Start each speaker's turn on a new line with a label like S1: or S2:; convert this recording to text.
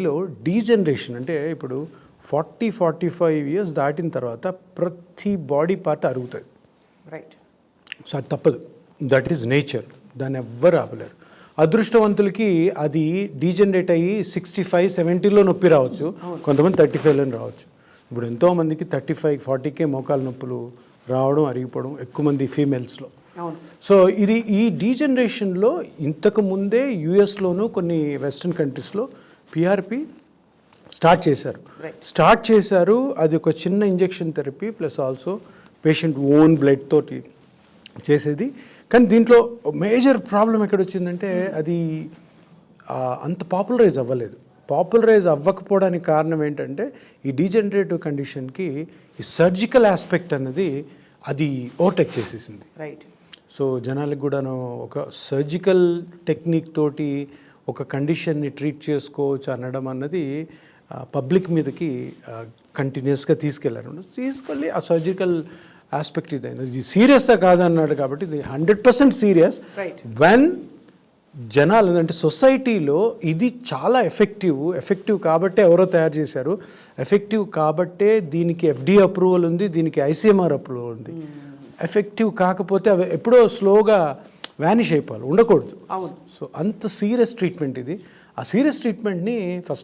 S1: లో డీజనరేషన్ అంటే ఇప్పుడు 45 ఇయర్స్ దాటిన తర్వాత ప్రతి బాడీ పార్ట్ అరుగుతుంది.
S2: రైట్.
S1: సో అది తప్పదు, దట్ ఈస్ నేచర్, దాన్ని ఎవ్వరు ఆపలేరు. అదృష్టవంతులకి అది డీజనరేట్ అయ్యి 65-70లో నొప్పి రావచ్చు, కొంతమంది 35లో రావచ్చు. ఇప్పుడు ఎంతోమందికి 35-40కే మోకాలు నొప్పులు రావడం, అరిగిపోవడం ఎక్కువ మంది ఫీమేల్స్లో. సో ఈ డీజనరేషన్లో ఇంతకు ముందే యుఎస్లోను కొన్ని వెస్ట్రన్ కంట్రీస్లో పిఆర్పి స్టార్ట్ చేశారు. అది ఒక చిన్న injection therapy plus also patient own blood తోటి చేసేది. కానీ దీంట్లో మేజర్ ప్రాబ్లం ఎక్కడ వచ్చిందంటే అది అంత పాపులరైజ్ అవ్వలేదు. పాపులరైజ్ అవ్వకపోవడానికి కారణం ఏంటంటే ఈ డీజనరేటివ్ కండిషన్కి ఈ సర్జికల్ ఆస్పెక్ట్ అన్నది అది ఓవర్టేక్ చేసేసింది.
S2: రైట్.
S1: సో జనాలకు కూడాను ఒక సర్జికల్ టెక్నిక్ తోటి ఒక కండిషన్ని ట్రీట్ చేసుకోవచ్చు అనడం అన్నది పబ్లిక్ మీదకి కంటిన్యూస్గా తీసుకెళ్ళి ఆ సర్జికల్ ఆస్పెక్ట్ ఇదైంది. ఇది సీరియస్గా కాదన్నాడు కాబట్టి ఇది 100% సీరియస్. వెన్ జనాలు అంటే సొసైటీలో ఇది చాలా ఎఫెక్టివ్ కాబట్టే ఎవరో తయారు చేశారు, ఎఫెక్టివ్ కాబట్టే దీనికి FDA అప్రూవల్ ఉంది, దీనికి ICMR అప్రూవల్ ఉంది. ఎఫెక్టివ్ కాకపోతే అవి ఎప్పుడో స్లోగా వ్యానిష్ అయిపోవాలి, ఉండకూడదు.
S2: అవును.
S1: సో అంత సీరియస్ ట్రీట్మెంట్ ఇది. ఆ సీరియస్ ట్రీట్మెంట్ని ఫస్ట్